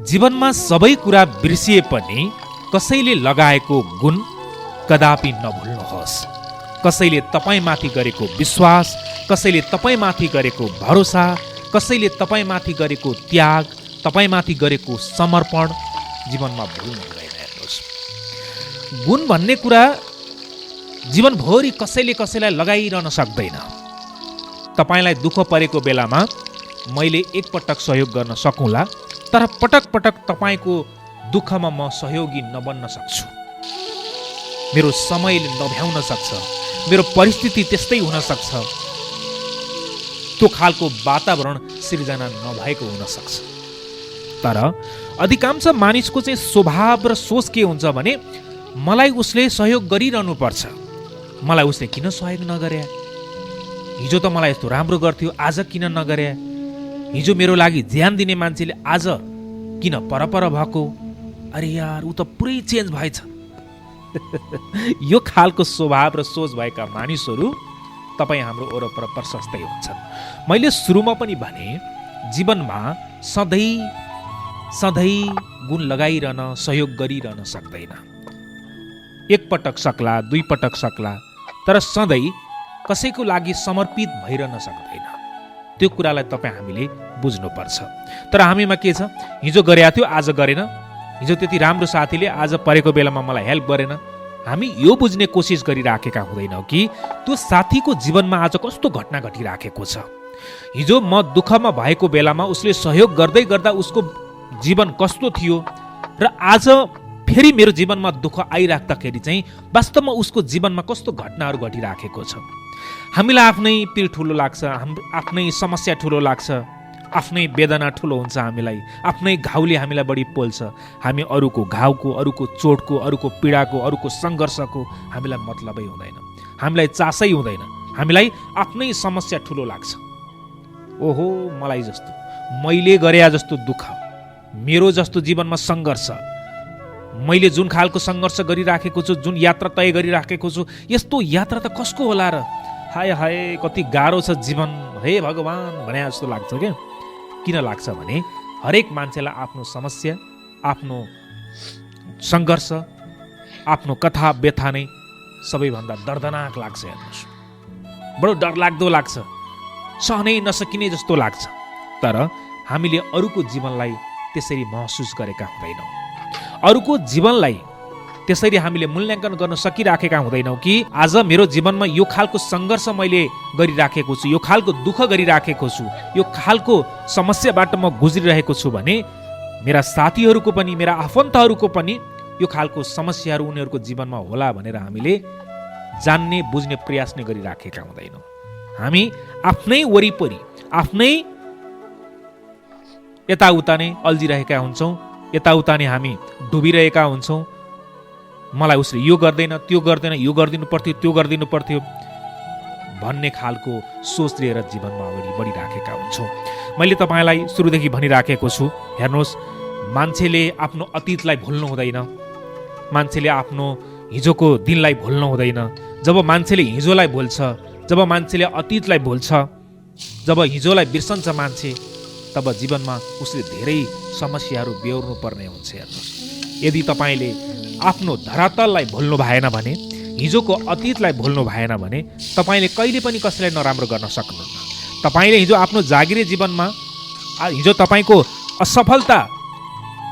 जीवनमा सबै कुरा बिर्सिए पनि कसैले लगाएको गुण कदापि नभुल्नुहोस्। कसैले तपाईँमाथि गरेको विश्वास, कसैले तपाईँमाथि गरेको भरोसा, कसैले तपाईँमाथि गरेको त्याग, तपाईँमाथि गरेको समर्पण जीवनमा भुल्नु हुँदैन। हेर्नुहोस्, गुण भन्ने कुरा जीवनभरि कसैले कसैलाई लगाइरहन सक्दैन। तपाईँलाई दुःख परेको बेलामा मैले एकपटक सहयोग गर्न सकौँला, तर पटक पटक तपाईँको दुःखमा म सहयोगी नबन्न सक्छु। मेरो समयले नभ्याउन सक्छ, मेरो परिस्थिति त्यस्तै हुन सक्छ, त्यो खालको वातावरण सिर्जना नभएको हुन सक्छ। तर अधिकांश मानिसको चाहिँ स्वभाव र सोच के हुन्छ भने मलाई उसले सहयोग गरिरहनु पर्छ, मलाई उसले किन सहयोग नगरे, हिजो त मलाई यस्तो राम्रो गर्थ्यो आज किन नगरे, हिजो मेरो लागि ध्यान दिने मान्छेले आज किन परपर भएको, अरे यार ऊ त पुरै चेन्ज भएछ। यो खालको स्वभाव र सोच भएका मानिसहरू तपाईँ हाम्रो वरपर प्रशस्तै हुन्छन्। मैले सुरुमा पनि भने जीवनमा सधैँ सधैँ गुण लगाइरहन सहयोग गरिरहन सक्दैन। एकपटक सक्ला, दुई पटक सक्ला, तर सधैँ कसैको लागि समर्पित भइरहन सक्दैन। त्यो कुरालाई तपाईँ हामीले बुझ्नुपर्छ। तर हामीमा के छ, हिजो गरेको थियो आज गरेन, हिजो त्यति राम्रो साथीले आज परेको बेलामा मलाई हेल्प गरेन। हामी यो बुझ्ने कोसिस गरिराखेका हुँदैनौँ कि त्यो साथीको जीवनमा आज कस्तो घटना घटिराखेको छ। हिजो म दुःखमा भएको बेलामा उसले सहयोग गर्दै गर्दा उसको जीवन कस्तो थियो र आज फेरि मेरो जीवनमा दुःख आइराख्दाखेरि चाहिँ वास्तवमा उसको जीवनमा कस्तो घटनाहरू घटिराखेको छ। हामीलाई आफ्नै पीड ठुलो लाग्छ, आफ्नै समस्या ठुलो लाग्छ, आफ्नै वेदना ठुलो हुन्छ, हामीलाई आफ्नै घाउले हामीलाई बढी पोल्छ। हामी अरूको घाउको, अरूको चोटको, अरूको पीडाको, अरूको सङ्घर्षको हामीलाई मतलबै हुँदैन, हामीलाई चासै हुँदैन। हामीलाई आफ्नै समस्या ठुलो लाग्छ। ओहो मलाई जस्तो, मैले गरे जस्तो दुःख, मेरो जस्तो जीवनमा सङ्घर्ष, मैले जुन खालको सङ्घर्ष गरिराखेको छु, जुन यात्रा तय गरिराखेको छु, यस्तो यात्रा त कसको होला र, हाय हाय कति गाह्रो छ जीवन, हे भगवान् भने जस्तो लाग्छ क्या। किन लाग्छ भने हरेक मान्छेलाई आफ्नो समस्या, आफ्नो सङ्घर्ष, आफ्नो कथा व्यथा नै सबैभन्दा दर्दनाक लाग्छ। हेर्नुहोस्, बडो डरलाग्दो लाग्छ, सहनै नसकिने जस्तो लाग्छ। तर हामीले अरूको जीवनलाई त्यसरी महसुस गरेका हुँदैनौँ, अरूको जीवनलाई त्यसरी हामीले मूल्याङ्कन गर्न सकिराखेका हुँदैनौँ कि आज मेरो जीवनमा यो खालको सङ्घर्ष मैले गरिराखेको छु, यो खालको दुःख गरिराखेको छु, यो खालको समस्याबाट म गुज्रिरहेको छु भने मेरा साथीहरूको पनि, मेरा आफन्तहरूको पनि यो खालको समस्याहरू उनीहरूको जीवनमा होला भनेर हामीले जान्ने बुझ्ने प्रयास नै गरिराखेका हुँदैनौँ। हामी आफ्नै वरिपरि, आफ्नै यताउता नै अल्झिरहेका हुन्छौँ, यताउता नै हामी डुबिरहेका हुन्छौँ। मलाई उसले यो गर्दैन, त्यो गर्दैन, यो गरिदिनु पर्थ्यो, त्यो गरिदिनु पर्थ्यो भन्ने खालको सोच लिएर जीवनमा अगाडि बढिराखेका हुन्छौँ। मैले तपाईँलाई सुरुदेखि भनिराखेको छु, हेर्नुहोस्, मान्छेले आफ्नो अतीतलाई भुल्नु हुँदैन, मान्छेले आफ्नो हिजोको दिनलाई भुल्नु हुँदैन। जब मान्छेले हिजोलाई भुल्छ, जब मान्छेले अतीतलाई भुल्छ, जब हिजोलाई बिर्सन्छ मान्छे, तब जीवनमा उसले धेरै समस्याहरू बेहोर्नु पर्ने हुन्छ। हेर्नुहोस्, यदि तपाईँले आफ्नो धरातललाई भुल्नु भएन भने, हिजोको अतीतलाई भुल्नु भएन भने तपाईँले कहिले पनि कसैलाई नराम्रो गर्न सक्नुहुन्न। तपाईँले हिजो आफ्नो जागिरे जीवनमा, हिजो तपाईँको असफलता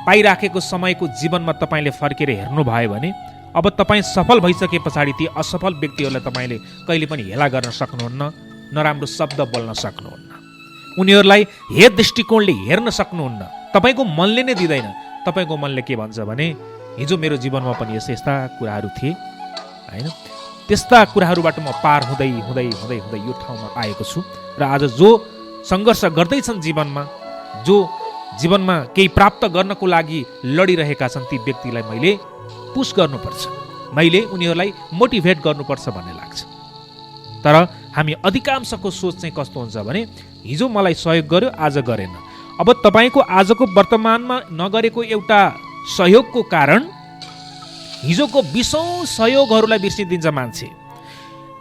पाइराखेको समयको जीवनमा तपाईँले फर्केर हेर्नुभयो भने अब तपाईँ सफल भइसके पछाडि ती असफल व्यक्तिहरूलाई तपाईँले कहिले पनि हेला गर्न सक्नुहुन्न, नराम्रो शब्द बोल्न सक्नुहुन्न, उनीहरूलाई हे दृष्टिकोणले हेर्न सक्नुहुन्न। तपाईँको मनले नै दिँदैन। तपाईँको मनले के भन्छ भने हिजो मेरो जीवनमा पनि यस्ता यस्ता कुराहरू थिए होइन, त्यस्ता कुराहरूबाट म पार हुँदै हुँदै हुँदै हुँदै यो ठाउँमा आएको छु र आज जो सङ्घर्ष गर्दैछन् जीवनमा, जो जीवनमा केही प्राप्त गर्नको लागि लडिरहेका छन्, ती व्यक्तिलाई मैले पुस गर्नुपर्छ, मैले उनीहरूलाई मोटिभेट गर्नुपर्छ भन्ने लाग्छ। तर हामी अधिकांशको सोच चाहिँ कस्तो हुन्छ भने हिजो मलाई सहयोग गर्यो आज गरेन। अब तपाईँको आजको वर्तमानमा नगरेको एउटा सहयोगको कारण हिजोको 20औं सहयोगहरूलाई बिर्सिदिन्छ मान्छे।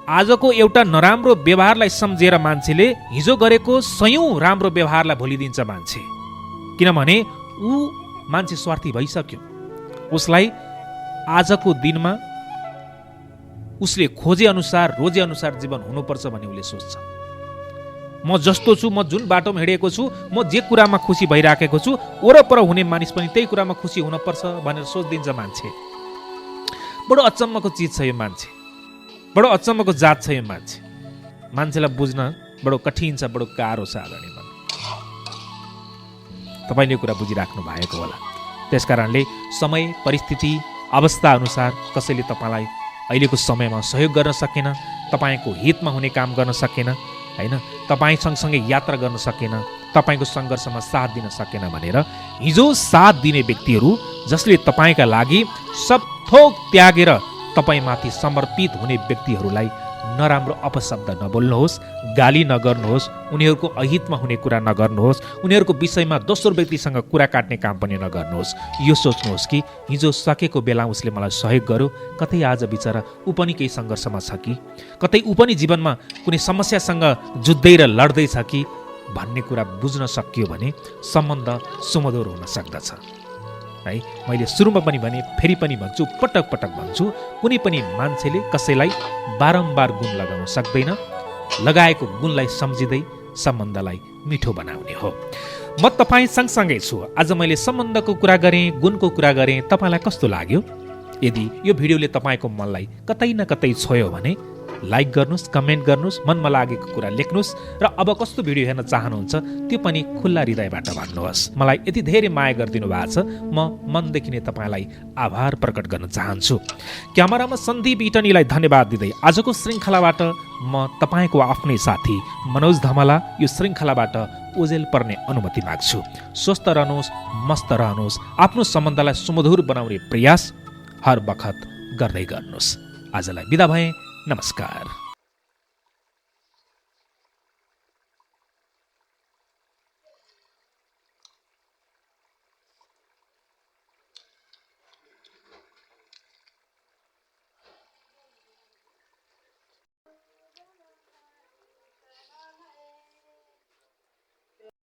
आजको एउटा नराम्रो व्यवहारलाई सम्झेर मान्छेले हिजो गरेको 100औं राम्रो व्यवहारलाई भुलिदिन्छ मान्छे, किनभने ऊ मान्छे स्वार्थी भइसक्यो। उसलाई आजको दिनमा उसले खोजे अनुसार रोजे अनुसार जीवन हुनुपर्छ भन्ने उसले सोच्छ। म जस्तो छु, म जुन बाटोमा हिँडेको छु, म जे कुरामा खुसी भइराखेको छु, वरपर हुने मानिस पनि त्यही कुरामा खुसी हुनुपर्छ भनेर सोचिदिन्छ मान्छे। बडो अचम्मको चिज छ यो मान्छे, बडो अचम्मको जात छ यो मान्छे। मान्छेलाई बुझ्न बडो कठिन छ, बडो गाह्रो छ आदरणीय मन। तपाईँले यो कुरा बुझिराख्नु भएको होला। त्यस कारणले समय परिस्थिति अवस्था अनुसार कसैले तपाईँलाई अहिलेको समयमा सहयोग गर्न सकेन, तपाईँको हितमा हुने काम गर्न सकेन, होइन, तपाईँ सँगसँगै यात्रा गर्न सकेन, तपाईँको सङ्घर्षमा साथ दिन सकेन भनेर हिजो साथ दिने व्यक्तिहरू, जसले तपाईँका लागि सब थोक त्यागेर तपाईँमाथि समर्पित हुने व्यक्तिहरूलाई नराम्रो अपशब्द नबोल्नुहोस्, गाली नगर्नुहोस्, उनीहरूको अहितमा हुने कुरा नगर्नुहोस्, उनीहरूको विषयमा दोस्रो व्यक्तिसँग कुरा काट्ने काम पनि नगर्नुहोस्। यो सोच्नुहोस् कि हिजो सकेको बेला उसले मलाई सहयोग गर्यो, कतै आज बिचरा ऊ पनि केही सङ्घर्षमा छ कि, कतै ऊ पनि जीवनमा कुनै समस्यासँग जुझ्दै र लड्दैछ कि भन्ने कुरा बुझ्न सकियो भने सम्बन्ध सुमधुर हुन सक्दछ है। मैले सुरुमा पनि भने, फेरि पनि भन्छु, पटक पटक भन्छु, कुनै पनि मान्छेले कसैलाई बारम्बार गुण लगाउन सक्दैन। लगाएको गुणलाई सम्झिँदै सम्बन्धलाई मिठो बनाउने हो। म तपाईँ सँगसँगै छु। आज मैले सम्बन्धको कुरा गरेँ, गुणको कुरा गरेँ। तपाईँलाई कस्तो लाग्यो? यदि यो भिडियोले तपाईँको मनलाई कतै न कतै छोयो भने लाइक गर्नुहोस्, कमेन्ट गर्नुहोस्, मनमा लागेको कुरा लेख्नुहोस् र अब कस्तो भिडियो हेर्न चाहनुहुन्छ त्यो पनि खुल्ला हृदयबाट भन्नुहोस्। मलाई यति धेरै माया गरिदिनु भएको छ, म मनदेखि नै तपाईँलाई आभार प्रकट गर्न चाहन्छु। क्यामेरामा सन्दीप इटनीलाई धन्यवाद दिँदै आजको श्रृङ्खलाबाट म तपाईँको आफ्नै साथी मनोज धमला यो श्रृङ्खलाबाट ओझेल पर्ने अनुमति माग्छु। स्वस्थ रहनुहोस्, मस्त रहनुहोस्, आफ्नो सम्बन्धलाई सुमधुर बनाउने प्रयास हर बखत गर्दै गर्नुहोस्। आजलाई बिदा भएँ। नमस्कार।